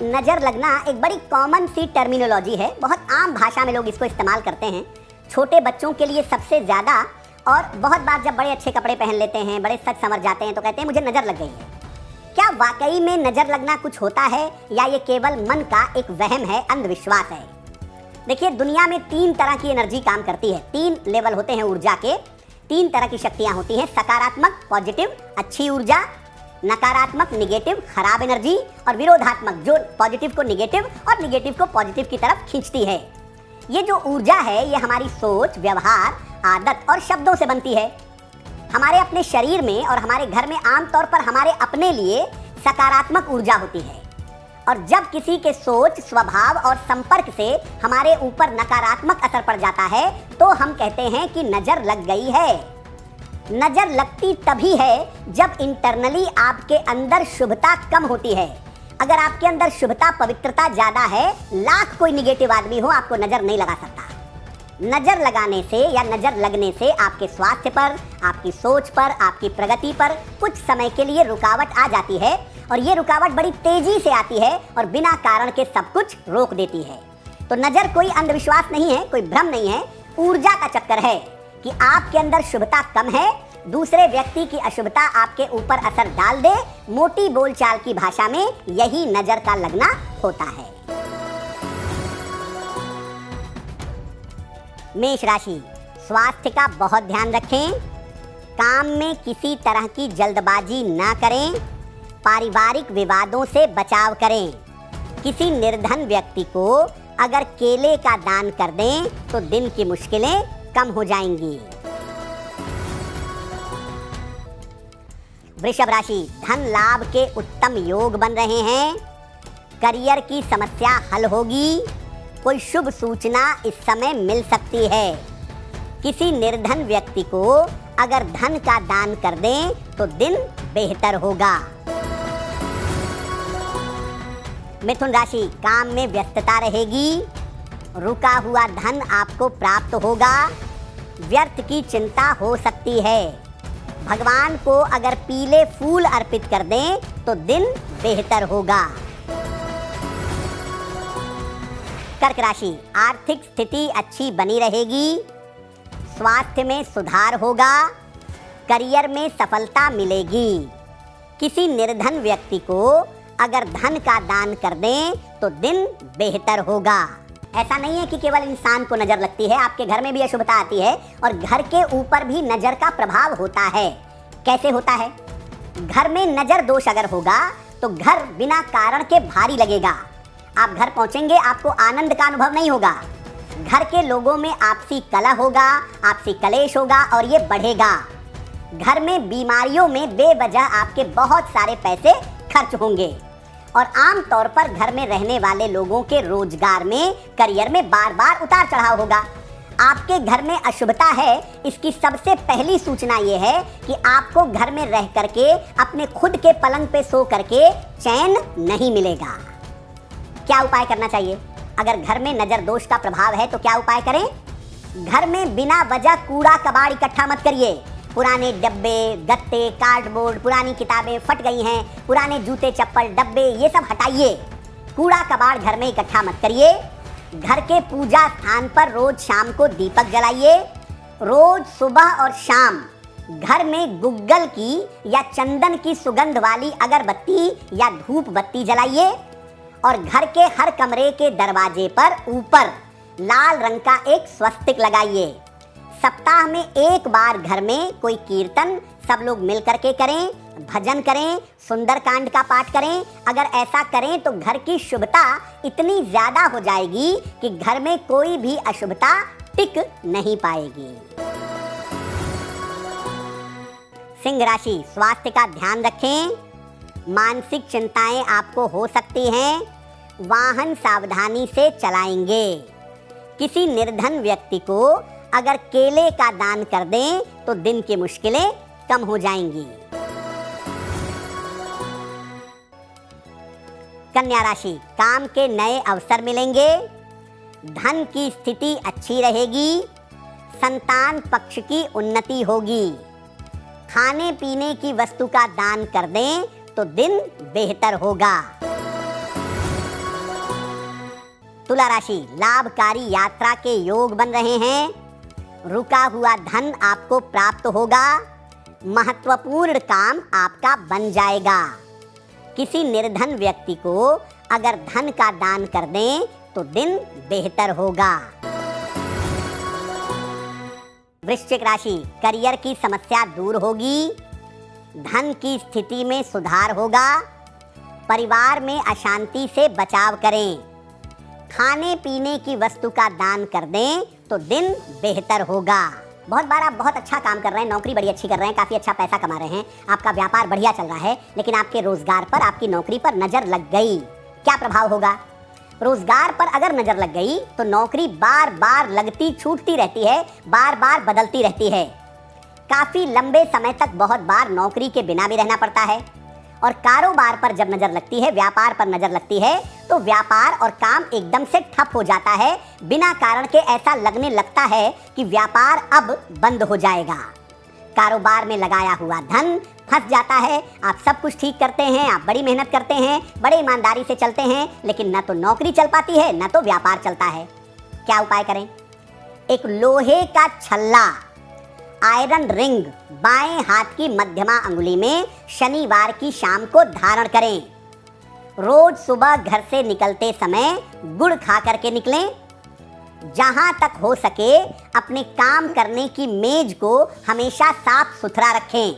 नज़र लगना एक बड़ी कॉमन सी टर्मिनोलॉजी है, बहुत आम भाषा में लोग इसको इस्तेमाल करते हैं। छोटे बच्चों के लिए सबसे ज़्यादा, और बहुत बार जब बड़े अच्छे कपड़े पहन लेते हैं, बड़े सच समझ जाते हैं तो कहते हैं मुझे नज़र लग गई है। क्या वाकई में नज़र लगना कुछ होता है या ये केवल मन का एक वहम है, अंधविश्वास है? देखिए, दुनिया में 3 तरह की एनर्जी काम करती है। 3 लेवल होते हैं ऊर्जा के, 3 तरह की शक्तियाँ होती हैं। सकारात्मक पॉजिटिव अच्छी ऊर्जा, नकारात्मक निगेटिव खराब एनर्जी, और विरोधात्मक जो पॉजिटिव को निगेटिव और निगेटिव को पॉजिटिव की तरफ खींचती है। ये जो ऊर्जा है ये हमारी सोच, व्यवहार, आदत और शब्दों से बनती है। हमारे अपने शरीर में और हमारे घर में आमतौर पर हमारे अपने लिए सकारात्मक ऊर्जा होती है, और जब किसी के सोच, स्वभाव और संपर्क से हमारे ऊपर नकारात्मक असर पड़ जाता है तो हम कहते हैं कि नज़र लग गई है। नज़र लगती तभी है जब इंटरनली आपके अंदर शुभता कम होती है। अगर आपके अंदर शुभता, पवित्रता ज़्यादा है, लाख कोई निगेटिव आदमी हो आपको नज़र नहीं लगा सकता। नज़र लगाने से या नज़र लगने से आपके स्वास्थ्य पर, आपकी सोच पर, आपकी प्रगति पर कुछ समय के लिए रुकावट आ जाती है, और ये रुकावट बड़ी तेजी से आती है और बिना कारण के सब कुछ रोक देती है। तो नज़र कोई अंधविश्वास नहीं है, कोई भ्रम नहीं है, ऊर्जा का चक्कर है कि आपके अंदर शुभता कम है, दूसरे व्यक्ति की अशुभता आपके ऊपर असर डाल दे। मोटी बोलचाल की भाषा में यही नज़र का लगना होता है। मेष राशि, स्वास्थ्य का बहुत ध्यान रखें, काम में किसी तरह की जल्दबाजी ना करें, पारिवारिक विवादों से बचाव करें। किसी निर्धन व्यक्ति को अगर केले का दान कर दें तो दिन की मुश्किलें कम हो जाएंगी। वृषभ राशि, धन लाभ के उत्तम योग बन रहे हैं, करियर की समस्या हल होगी, कोई शुभ सूचना इस समय मिल सकती है। किसी निर्धन व्यक्ति को अगर धन का दान कर दें तो दिन बेहतर होगा। मिथुन राशि, काम में व्यस्तता रहेगी, रुका हुआ धन आपको प्राप्त होगा, व्यर्थ की चिंता हो सकती है। भगवान को अगर पीले फूल अर्पित कर दें तो दिन बेहतर होगा। कर्क राशि, आर्थिक स्थिति अच्छी बनी रहेगी, स्वास्थ्य में सुधार होगा, करियर में सफलता मिलेगी। किसी निर्धन व्यक्ति को अगर धन का दान कर दें तो दिन बेहतर होगा। ऐसा नहीं है कि केवल इंसान को नज़र लगती है, आपके घर में भी अशुभता आती है और घर के ऊपर भी नज़र का प्रभाव होता है। कैसे होता है? घर में नज़र दोष अगर होगा तो घर बिना कारण के भारी लगेगा। आप घर पहुंचेंगे, आपको आनंद का अनुभव नहीं होगा। घर के लोगों में आपसी कलह होगा, आपसी कलेश होगा और ये बढ़ेगा। घर में बीमारियों में बेवजह आपके बहुत सारे पैसे खर्च होंगे, और आम तौर पर घर में रहने वाले लोगों के रोजगार में, करियर में बार बार उतार चढ़ाव होगा। आपके घर में अशुभता है, इसकी सबसे पहली सूचना ये है कि आपको घर में रह करके अपने खुद के पलंग पे सो करके चैन नहीं मिलेगा। क्या उपाय करना चाहिए? अगर घर में नज़र दोष का प्रभाव है तो क्या उपाय करें? घर में बिना वजह कूड़ा कबाड़ इकट्ठा मत करिए। पुराने डब्बे, गत्ते, कार्डबोर्ड, पुरानी किताबें फट गई हैं, पुराने जूते, चप्पल, डब्बे, ये सब हटाइए। कूड़ा कबाड़ घर में इकट्ठा मत करिए। घर के पूजा स्थान पर रोज शाम को दीपक जलाइए। रोज सुबह और शाम घर में गुग्गल की या चंदन की सुगंध वाली अगरबत्ती या धूप बत्ती जलाइए, और घर के हर कमरे के दरवाजे पर ऊपर लाल रंग का एक स्वस्तिक लगाइए। सप्ताह में एक बार घर में कोई कीर्तन सब लोग मिल करके करें, भजन करें, सुंदरकांड का पाठ करें। अगर ऐसा करें तो घर की शुभता इतनी ज्यादा हो जाएगी कि घर में कोई भी अशुभता टिक नहीं पाएगी। सिंह राशि, स्वास्थ्य का ध्यान रखें, मानसिक चिंताएं आपको हो सकती हैं, वाहन सावधानी से चलाएंगे। किसी निर्धन व्यक्ति को अगर केले का दान कर दें तो दिन की मुश्किलें कम हो जाएंगी। कन्या राशि, काम के नए अवसर मिलेंगे, धन की स्थिति अच्छी रहेगी, संतान पक्ष की उन्नति होगी। खाने पीने की वस्तु का दान कर दें तो दिन बेहतर होगा। तुला राशि, लाभकारी यात्रा के योग बन रहे हैं। रुका हुआ धन आपको प्राप्त होगा। महत्वपूर्ण काम आपका बन जाएगा। किसी निर्धन व्यक्ति को अगर धन का दान कर दें तो दिन बेहतर होगा। वृश्चिक राशि, करियर की समस्या दूर होगी। धन की स्थिति में सुधार होगा। परिवार में अशांति से बचाव करें। खाने पीने की वस्तु का दान कर दें तो दिन बेहतर होगा। बहुत बार आप बहुत अच्छा काम कर रहे हैं, नौकरी बड़ी अच्छी कर रहे हैं, काफ़ी अच्छा पैसा कमा रहे हैं, आपका व्यापार बढ़िया चल रहा है, लेकिन आपके रोजगार पर, आपकी नौकरी पर नज़र लग गई। क्या प्रभाव होगा? रोजगार पर अगर नज़र लग गई तो नौकरी बार बार लगती छूटती रहती है, बार बार बदलती रहती है। काफ़ी लंबे समय तक बहुत बार नौकरी के बिना भी रहना पड़ता है। और कारोबार पर जब नज़र लगती है, व्यापार पर नज़र लगती है, तो व्यापार और काम एकदम से ठप हो जाता है। बिना कारण के ऐसा लगने लगता है कि व्यापार अब बंद हो जाएगा। कारोबार में लगाया हुआ धन फंस जाता है। आप सब कुछ ठीक करते हैं, आप बड़ी मेहनत करते हैं, बड़े ईमानदारी से चलते हैं, लेकिन न तो नौकरी चल पाती है, न तो व्यापार चलता है। क्या उपाय करें? एक लोहे का छल्ला, आयरन रिंग बाएं हाथ की मध्यमा अंगुली में शनिवार की शाम को धारण करें। रोज सुबह घर से निकलते समय गुड़ खा करके निकलें। जहां तक हो सके अपने काम करने की मेज को हमेशा साफ सुथरा रखें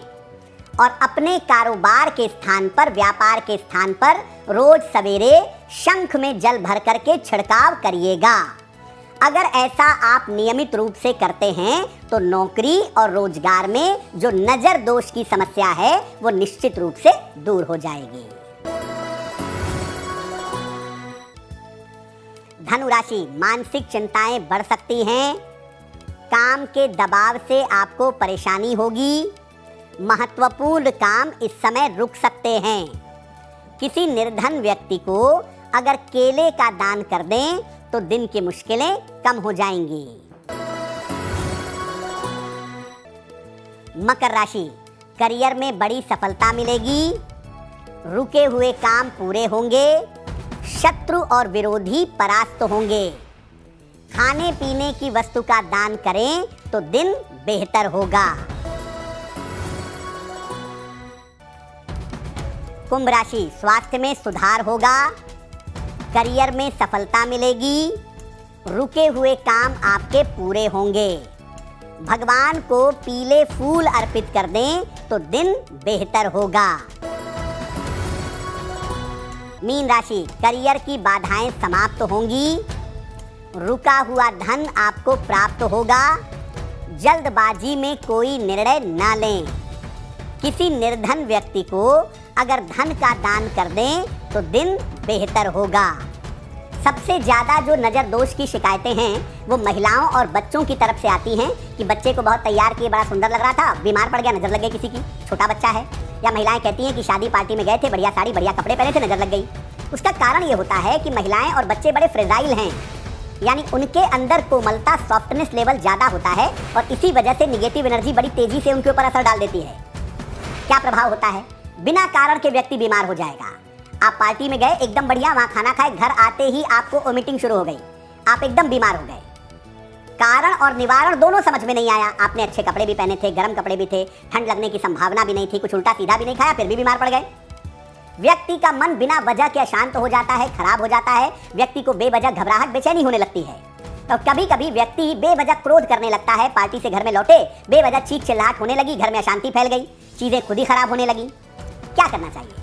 और अपने कारोबार के स्थान पर, व्यापार के स्थान पर रोज सवेरे शंख में जल भर करके छिड़काव करिएगा। अगर ऐसा आप नियमित रूप से करते हैं तो नौकरी और रोजगार में जो नजर दोष की समस्या है वो निश्चित रूप से दूर हो जाएगी। धनु राशि, मानसिक चिंताएं बढ़ सकती हैं। काम के दबाव से आपको परेशानी होगी। महत्वपूर्ण काम इस समय रुक सकते हैं। किसी निर्धन व्यक्ति को अगर केले का दान कर दें तो दिन की मुश्किलें कम हो जाएंगी। मकर राशि, करियर में बड़ी सफलता मिलेगी। रुके हुए काम पूरे होंगे। शत्रु और विरोधी परास्त होंगे। खाने पीने की वस्तु का दान करें तो दिन बेहतर होगा। कुंभ राशि, स्वास्थ्य में सुधार होगा। करियर में सफलता मिलेगी। रुके हुए काम आपके पूरे होंगे। भगवान को पीले फूल अर्पित कर दें तो दिन बेहतर होगा। मीन राशि, करियर की बाधाएं समाप्त होंगी। रुका हुआ धन आपको प्राप्त होगा। जल्दबाजी में कोई निर्णय न लें। किसी निर्धन व्यक्ति को अगर धन का दान कर दें तो दिन बेहतर होगा। सबसे ज़्यादा जो नज़र दोष की शिकायतें हैं वो महिलाओं और बच्चों की तरफ से आती हैं कि बच्चे को बहुत तैयार किए, बड़ा सुंदर लग रहा था, बीमार पड़ गया, नज़र लग गई किसी की, छोटा बच्चा है। या महिलाएं कहती हैं कि शादी पार्टी में गए थे, बढ़िया साड़ी, बढ़िया कपड़े पहने थे, नज़र लग गई। उसका कारण ये होता है कि महिलाएं और बच्चे बड़े फ्रेजाइल हैं, यानी उनके अंदर कोमलता, सॉफ्टनेस लेवल ज़्यादा होता है और इसी वजह से निगेटिव एनर्जी बड़ी तेज़ी से उनके ऊपर असर डाल देती है। क्या प्रभाव होता है? बिना कारण के व्यक्ति बीमार हो जाएगा। आप पार्टी में गए, एकदम बढ़िया, वहाँ खाना खाए, घर आते ही आपको वोमिटिंग शुरू हो गई, आप एकदम बीमार हो गए। कारण और निवारण दोनों समझ में नहीं आया। आपने अच्छे कपड़े भी पहने थे, गर्म कपड़े भी थे, ठंड लगने की संभावना भी नहीं थी, कुछ उल्टा सीधा भी नहीं खाया, फिर भी बीमार पड़ गए। व्यक्ति का मन बिना वजह के अशांत हो जाता है, खराब हो जाता है। व्यक्ति को बेवजह घबराहट, बेचैनी होने लगती है। और कभी कभी व्यक्ति बेवजह क्रोध करने लगता है। पार्टी से घर में लौटे, बेवजह चीख चिल्लाहट होने लगी, घर में अशांति फैल गई, चीजें खुद ही खराब होने लगी। क्या करना चाहिए?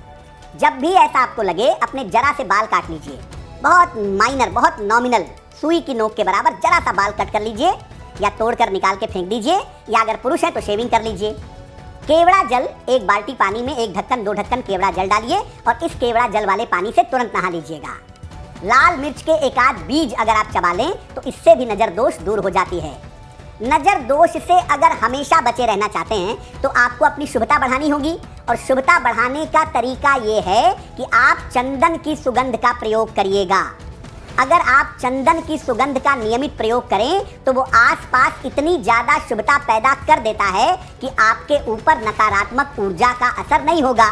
जब भी ऐसा आपको लगे, अपने जरा से बाल काट लीजिए। बहुत माइनर, बहुत नॉमिनल, सुई की नोक के बराबर जरा सा बाल कट कर लीजिए या तोड़कर निकाल के फेंक दीजिए, या अगर पुरुष है तो शेविंग कर लीजिए। केवड़ा जल, एक बाल्टी पानी में 1 ढक्कन 2 ढक्कन केवड़ा जल डालिए और इस केवड़ा जल वाले पानी से तुरंत नहा लीजिएगा। लाल मिर्च के 1 आध बीज अगर आप चबा लें तो इससे भी नज़र दोष दूर हो जाती है। नज़र दोष से अगर हमेशा बचे रहना चाहते हैं तो आपको अपनी शुभता बढ़ानी होगी, और शुभता बढ़ाने का तरीका ये है कि आप चंदन की सुगंध का प्रयोग करिएगा। अगर आप चंदन की सुगंध का नियमित प्रयोग करें तो वो आसपास इतनी ज़्यादा शुभता पैदा कर देता है कि आपके ऊपर नकारात्मक ऊर्जा का असर नहीं होगा।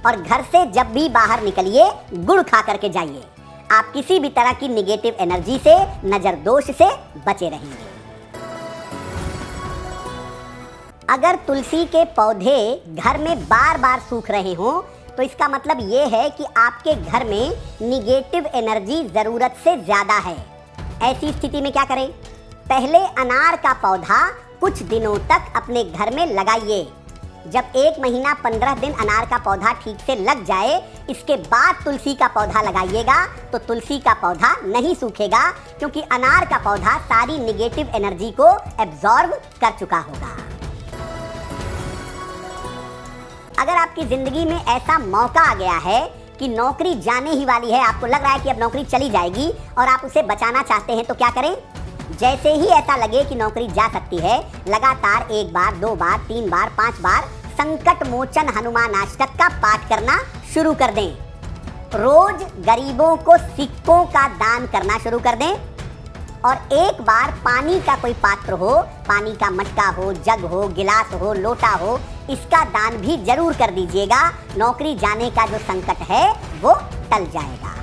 और घर से जब भी बाहर निकलिए, गुड़ खा करके जाइए। आप किसी भी तरह की निगेटिव एनर्जी से, नजर दोष से बचे रहेंगे। अगर तुलसी के पौधे घर में बार बार सूख रहे हों तो इसका मतलब ये है कि आपके घर में निगेटिव एनर्जी ज़रूरत से ज़्यादा है। ऐसी स्थिति में क्या करें? पहले अनार का पौधा कुछ दिनों तक अपने घर में लगाइए। जब 1 महीना 15 दिन अनार का पौधा ठीक से लग जाए, इसके बाद तुलसी का पौधा लगाइएगा तो तुलसी का पौधा नहीं सूखेगा, क्योंकि अनार का पौधा सारी निगेटिव एनर्जी को एब्जॉर्ब कर चुका होगा। अगर आपकी जिंदगी में ऐसा मौका आ गया है कि नौकरी जाने ही वाली है, आपको लग रहा है कि अब नौकरी चली जाएगी और आप उसे बचाना चाहते हैं, तो क्या करें? जैसे ही ऐसा लगे कि नौकरी जा सकती है, लगातार 1 बार, 2 बार, 3 बार, 5 बार संकट मोचन हनुमानाष्टक का पाठ करना शुरू कर दें। रोज गरीबों को सिक्कों का दान करना शुरू कर दें और 1 बार पानी का कोई पात्र हो, पानी का मटका हो, जग हो, गिलास हो, लोटा हो, इसका दान भी जरूर कर दीजिएगा। नौकरी जाने का जो संकट है वो टल जाएगा।